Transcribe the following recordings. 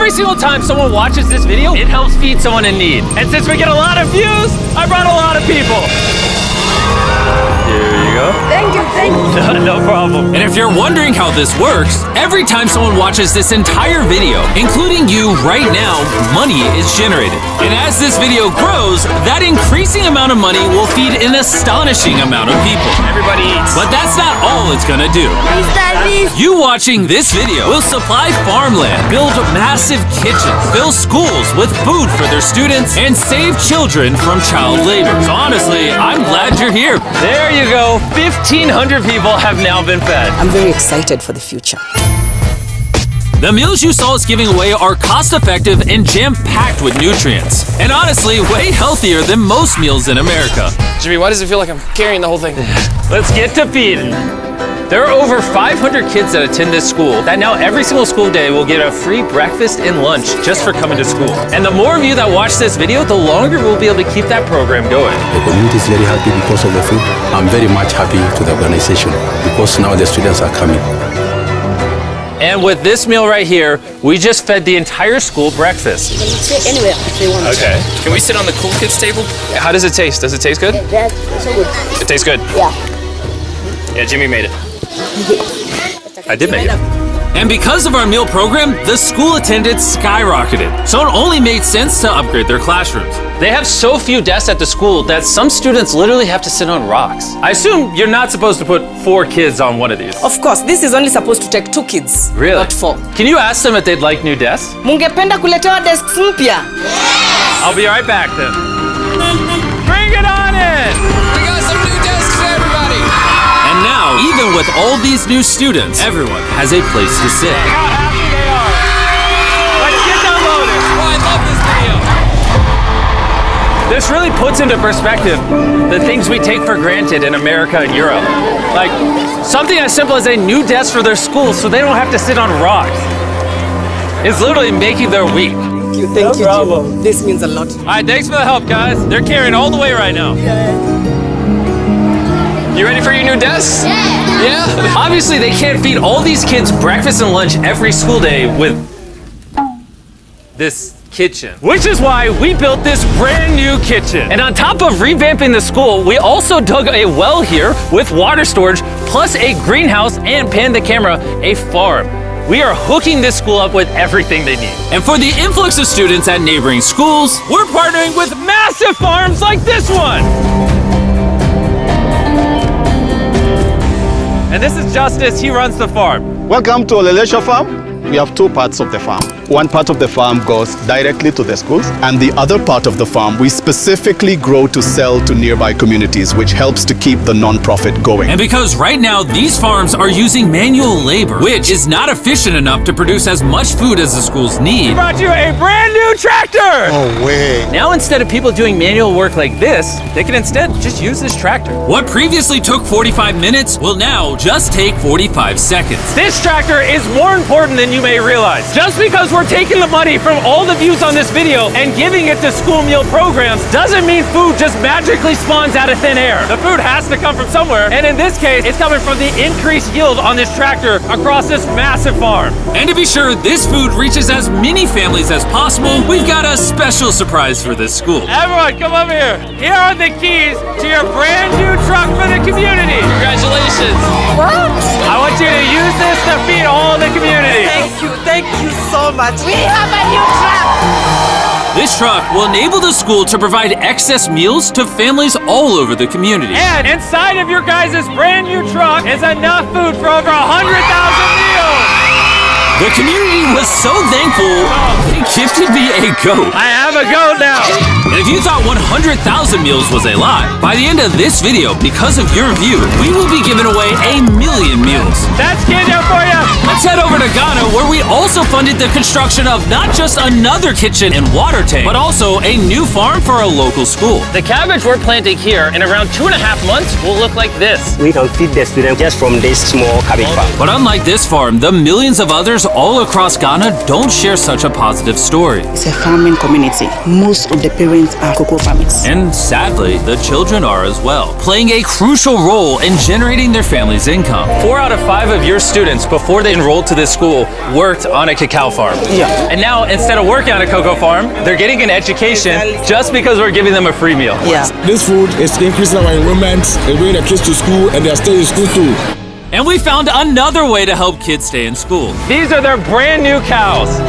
every single time someone watches this video, it helps feed someone in need. And since we get a lot of views, I brought a lot of people. Here you go. Thank you, thank you. No problem. And if you're wondering how this works, every time someone watches this entire video, including you right now, money is generated. And as this video grows, that increasing amount of money will feed an astonishing amount of people. Everybody eats. But that's not all it's gonna do. You watching this video will supply farmland, build massive kitchens, fill schools with food for their students, and save children from child labor. So honestly, I'm glad you're here. There you go. 1,500 people have now been fed. I'm very excited for the future. The meals you saw us giving away are cost-effective and jam-packed with nutrients. And honestly, way healthier than most meals in America. Jimmy, why does it feel like I'm carrying the whole thing? Let's get to feeding. There are over 500 kids that attend this school that now every single school day will get a free breakfast and lunch just for coming to school. And the more of you that watch this video, the longer we'll be able to keep that program going. The community is very happy because of the food. I'm very much happy to the organization because now the students are coming. And with this meal right here, we just fed the entire school breakfast. You can sit anywhere if they want. Okay. Can we sit on the cool kids table? How does it taste? Does it taste good? That's so good. It tastes good. Yeah. Yeah, Jimmy made it. I did make it. And because of our meal program, the school attendance skyrocketed. So it only made sense to upgrade their classrooms. They have so few desks at the school that some students literally have to sit on rocks. I assume you're not supposed to put 4 kids on one of these. Of course, this is only supposed to take 2 kids. Really? Not 4. Can you ask them if they'd like new desks? Mungependa kuletewa desks mpya? I'll be right back then. Bring it on in! We got some new desks for everybody! And now, even with all these new students, everyone has a place to sit. How happy they are! Let's get downloaded! Oh, I love this video! This really puts into perspective the things we take for granted in America and Europe. Like, something as simple as a new desk for their school so they don't have to sit on rocks. It's literally making their week. Thank you, Jim. This means a lot. All right, thanks for the help, guys. They're carrying all the way right now. You ready for your new desks? Yeah? Obviously, they can't feed all these kids breakfast and lunch every school day with this kitchen. Which is why we built this brand new kitchen. And on top of revamping the school, we also dug a well here with water storage, plus a greenhouse and, pan the camera, a farm. We are hooking this school up with everything they need. And for the influx of students at neighboring schools, we're partnering with massive farms like this one. And this is Justice, he runs the farm. Welcome to Olelesho Farm. We have 2 parts of the farm. One part of the farm goes directly to the schools, and the other part of the farm we specifically grow to sell to nearby communities, which helps to keep the non-profit going. And because right now these farms are using manual labor, which is not efficient enough to produce as much food as the schools need, we brought you a brand new tractor! No way. Now instead of people doing manual work like this, they can instead just use this tractor. What previously took 45 minutes will now just take 45 seconds. This tractor is more important than you may realize. Just because we're taking the money from all the views on this video and giving it to school meal programs doesn't mean food just magically spawns out of thin air. The food has to come from somewhere, and in this case, it's coming from the increased yield on this tractor across this massive farm. And to be sure this food reaches as many families as possible, we've got a special surprise for this school. Everyone, come over here. Here are the keys to your brand new truck for the community. Congratulations! What? I want you to use this to feed all the community. Thank you so much. We have a new truck. This truck will enable the school to provide excess meals to families all over the community. And inside of your guys' brand new truck is enough food for over 100,000 meals. The community was so thankful, they gifted me a goat. I have a goat now. And if you thought 100,000 meals was a lie, by the end of this video, because of your view, we will be giving away 1 million meals. That's Kenya for you. Let's head over to Ghana, where we also funded the construction of not just another kitchen and water tank, but also a new farm for a local school. The cabbage we're planting here in around 2.5 months will look like this. We can feed the students just from this small cabbage farm. But unlike this farm, the millions of others all across Ghana don't share such a positive story. It's a farming community. Most of the parents students are cocoa farmers. And sadly, the children are as well, playing a crucial role in generating their family's income. 4 out of 5 of your students, before they enrolled to this school, worked on a cacao farm. Yeah. And now, instead of working on a cocoa farm, they're getting an education just because we're giving them a free meal. Yeah. This food is increasing our enrollment, they bring the kids to school, and they're staying in school too. And we found another way to help kids stay in school. These are their brand new cows.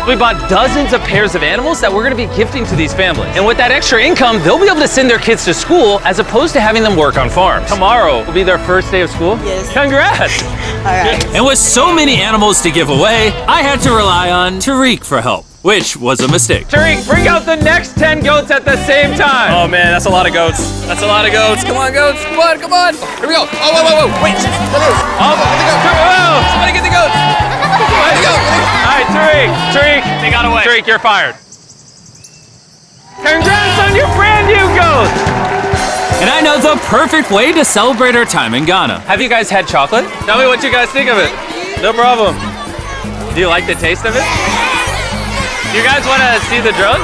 We bought dozens of pairs of animals that we're gonna be gifting to these families. And with that extra income, they'll be able to send their kids to school as opposed to having them work on farms. Tomorrow will be their first day of school. Yes. Congrats. All right. And with so many animals to give away, I had to rely on Tariq for help, which was a mistake. Tariq, bring out the next 10 goats at the same time. Oh man, that's a lot of goats. That's a lot of goats. Come on, goats. Come on, come on. Here we go. Oh, whoa, whoa, whoa. Wait. Somebody get the goats. All right, Tariq, they got away. Tariq, you're fired. Congrats on your brand new goat! And I know the perfect way to celebrate our time in Ghana. Have you guys had chocolate? Tell me what you guys think of it. No problem. Do you like the taste of it? You guys want to see the drone?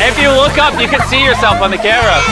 If you look up, you can see yourself on the camera.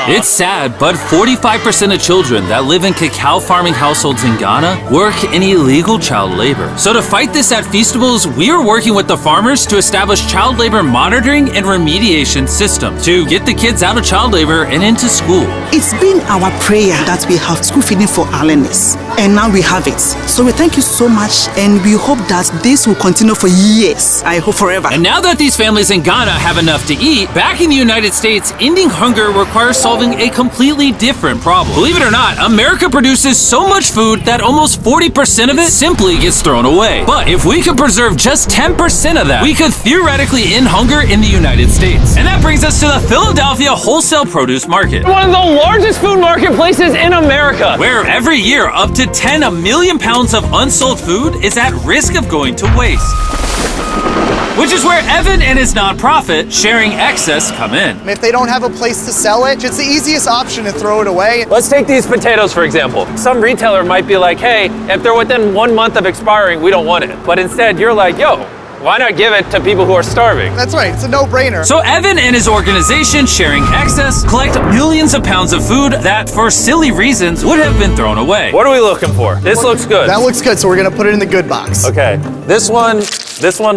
It's sad, but 45% of children that live in cacao farming households in Ghana work in illegal child labor. So to fight this at Feastables, we are working with the farmers to establish child labor monitoring and remediation systems to get the kids out of child labor and into school. It's been our prayer that we have school feeding for our learners, and now we have it. So we thank you so much, and we hope that this will continue for years. I hope forever. And now that these families in Ghana have enough to eat, back in the United States, ending hunger requires solving a completely different problem. Believe it or not, America produces so much food that almost 40% of it simply gets thrown away. But if we could preserve just 10% of that, we could theoretically end hunger in the United States. And that brings us to the Philadelphia Wholesale Produce Market, one of the largest food marketplaces in America, where every year up to 10 million pounds of unsold food is at risk of going to waste. Which is where Evan and his nonprofit, Sharing Excess, come in. If they don't have a place to sell it, it's the easiest option to throw it away. Let's take these potatoes, for example. Some retailer might be like, hey, if they're within 1 month of expiring, we don't want it. But instead, you're like, yo, why not give it to people who are starving? That's right, it's a no-brainer. So Evan and his organization, Sharing Excess, collect millions of pounds of food that, for silly reasons, would have been thrown away. What are we looking for? This looks good. That looks good, so we're gonna put it in the good box. Okay, this one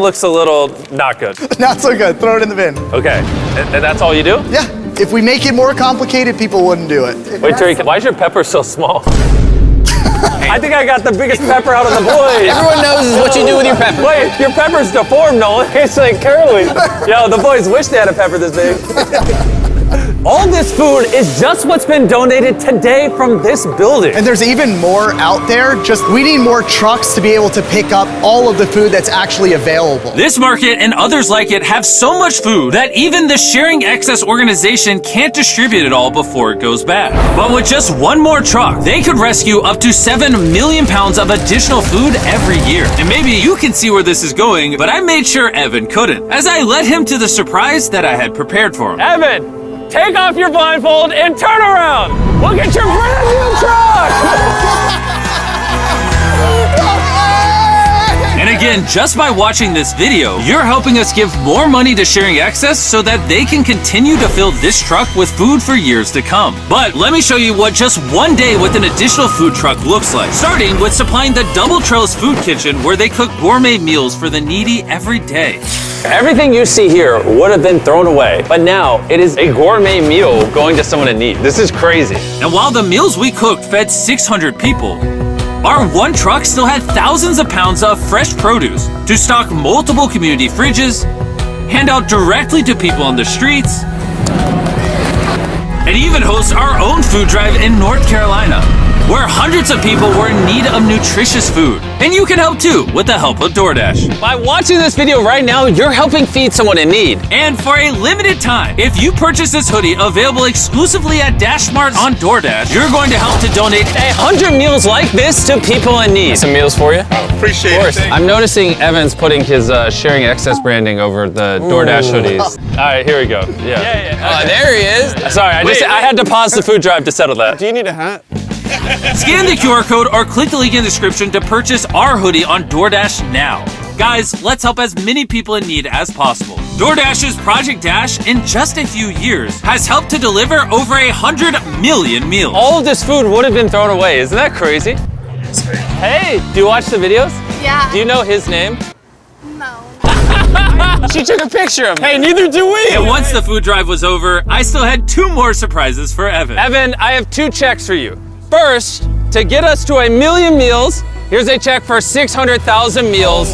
looks a little not good. Not so good, throw it in the bin. Okay, and that's all you do? Yeah, if we make it more complicated, people wouldn't do it. Wait, Tariq, why is your pepper so small? I think I got the biggest pepper out of the boys. Everyone knows what you do with your pepper. Wait, your pepper's deformed, Nolan. It's like curly. Yo, the boys wish they had a pepper this big. All this food is just what's been donated today from this building. And there's even more out there, just we need more trucks to be able to pick up all of the food that's actually available. This market and others like it have so much food that even the Sharing Excess organization can't distribute it all before it goes bad. But with just one more truck, they could rescue up to 7 million pounds of additional food every year. And maybe you can see where this is going, but I made sure Evan couldn't, as I led him to the surprise that I had prepared for him. Evan! Take off your blindfold and turn around! Look at your brand new truck! And again, just by watching this video, you're helping us give more money to Sharing Excess so that they can continue to fill this truck with food for years to come. But let me show you what just one day with an additional food truck looks like. Starting with supplying the Double Trails Food Kitchen, where they cook gourmet meals for the needy every day. Everything you see here would have been thrown away, but now it is a gourmet meal going to someone in need. This is crazy. And while the meals we cooked fed 600 people, our one truck still had thousands of pounds of fresh produce to stock multiple community fridges, hand out directly to people on the streets, and even host our own food drive in North Carolina, where hundreds of people were in need of nutritious food. And you can help too with the help of DoorDash. By watching this video right now, you're helping feed someone in need. And for a limited time, if you purchase this hoodie available exclusively at DashMart on DoorDash, you're going to help to donate 100 meals like this to people in need. Some meals for you. Appreciate it. Thank I'm noticing Evan's putting his Sharing Excess branding over the DoorDash hoodies. All right, here we go. Yeah. Oh, there he is. Sorry, I had to pause the food drive to settle that. Do you need a hat? Scan the QR code or click the link in the description to purchase our hoodie on DoorDash now. Guys, let's help as many people in need as possible. DoorDash's Project Dash, in just a few years, has helped to deliver over 100 million meals. All of this food would have been thrown away. Isn't that crazy? Hey, do you watch the videos? Yeah. Do you know his name? No. She took a picture of him. Hey, neither do we. And once the food drive was over, I still had 2 more surprises for Evan. Evan, I have 2 checks for you. First, to get us to 1 million meals, here's a check for 600,000 meals.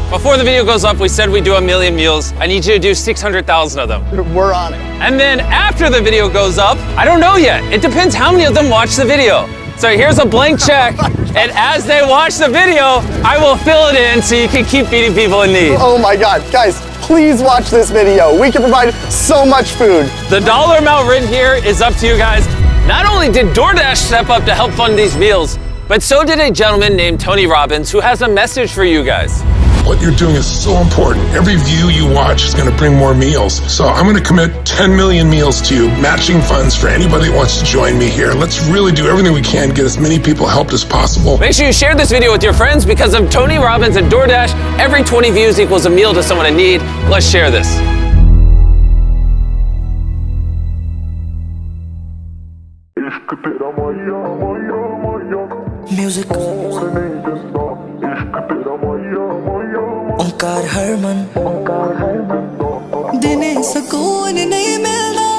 Before the video goes up, we said we'd do 1 million meals. I need you to do 600,000 of them. We're on it. And then after the video goes up, I don't know yet. It depends how many of them watch the video. So here's a blank check, and as they watch the video, I will fill it in so you can keep feeding people in need. Oh my God, guys, please watch this video. We can provide so much food. The dollar amount written here is up to you guys. Not only did DoorDash step up to help fund these meals, but so did a gentleman named Tony Robbins who has a message for you guys. What you're doing is so important. Every view you watch is going to bring more meals. So I'm going to commit 10 million meals to you, matching funds for anybody that wants to join me here. Let's really do everything we can to get as many people helped as possible. Make sure you share this video with your friends because of Tony Robbins and DoorDash. Every 20 views equals a meal to someone in need. Let's share this. Music ओंकार हरमन दिने सुकून नहीं मिलदा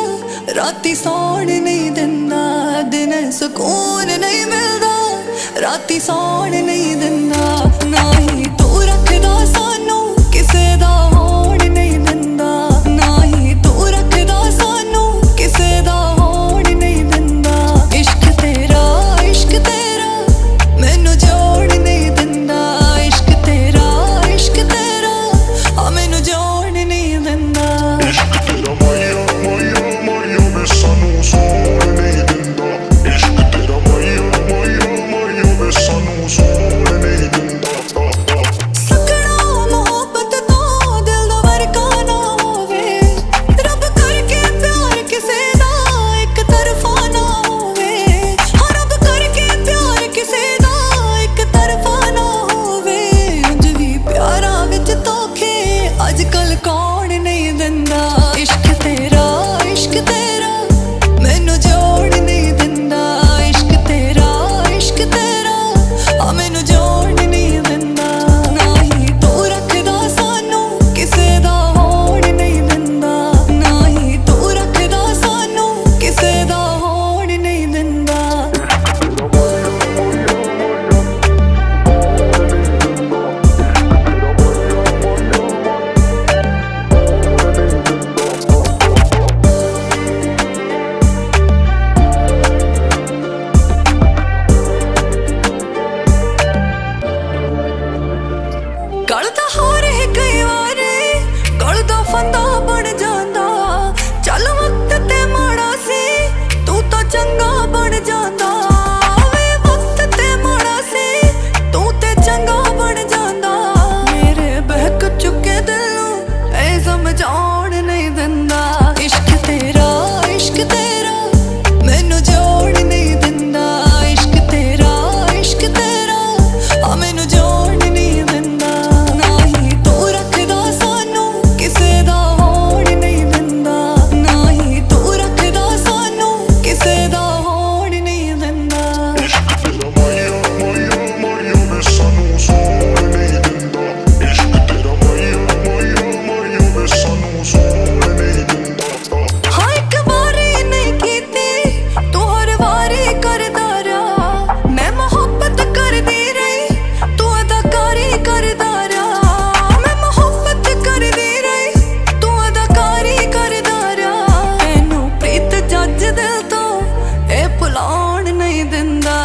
राती सौण नहीं दिंदा दिने सुकून नहीं मिलदा राती सौण नहीं दिंदा ना ही तू रखदा सानू किसे दा होण नहीं दिंदा ना ही तू रखदा सानू किसे दा होण नहीं दिंदा इश्क तेरा मैनू जोड़ नहीं दिंदा इश्क तेरा आ मैनू जोड़ नहीं दिंदा इश्क तेरा माया माया माया मैं सानू सोड़ नहीं दिंदा इश्क तेरा माया माया माया मैं सानू सोड़ नहीं दिंदा सकना मोहब्बत तो दिल दा वरका ना होवे रब करके प्यार किसे दा एक तरफा ना होवे हाँ रब करके प्यार किसे दा एक तरफा ना होवे उंज भी प्यारा विच धोखे अजकल कौन नहीं दिंदा इश्क तेरा मैनू जोड़ नहीं दिंदा इश्क तेरा आ मैनू जोड़ नहीं दिंदा ना ही तू रखदा सानू किसे दा होण नहीं दिंदा ना ही तू रखदा सानू किसे दा होण नहीं दिंदा गल दा हो रहे कई वारे गल दा फंदा बन जांदा चल वक्त ते माड़ा सी तू तो चंगा बन जांदा वे वक्त ते माड़ा सी तू ते चंगा बन जांदा मेरे बहक चुके दिल नू ऐ समझाउण नहीं दिंदा इश्क तेरा मैनू जोड़ नहीं दिंदा इश्क तेरा आ मैनू जोड़ नहीं दिंदा ना ही तू रखदा सानू किसे दा होण नहीं दिंदा ना ही तू रखदा सानू किसे दा होण नहीं दिंदा इश्क तेरा माया माया माया मैं सानू सोड़ नहीं दिंदा इश्क तेरा माया माया माया मैं सानू सोड़ नहीं दिंदा हाँ एक बारी नहीं कीती तू हर वारी करदा रहा मैं मोहब्बत करदी रही तू अदाकारी करदा रहा मैं मोहब्बत करदी रही तू अदाकारी करदा रहा तैनू प्रीत जज दिल तो ए भुलाउण नहीं दिंदा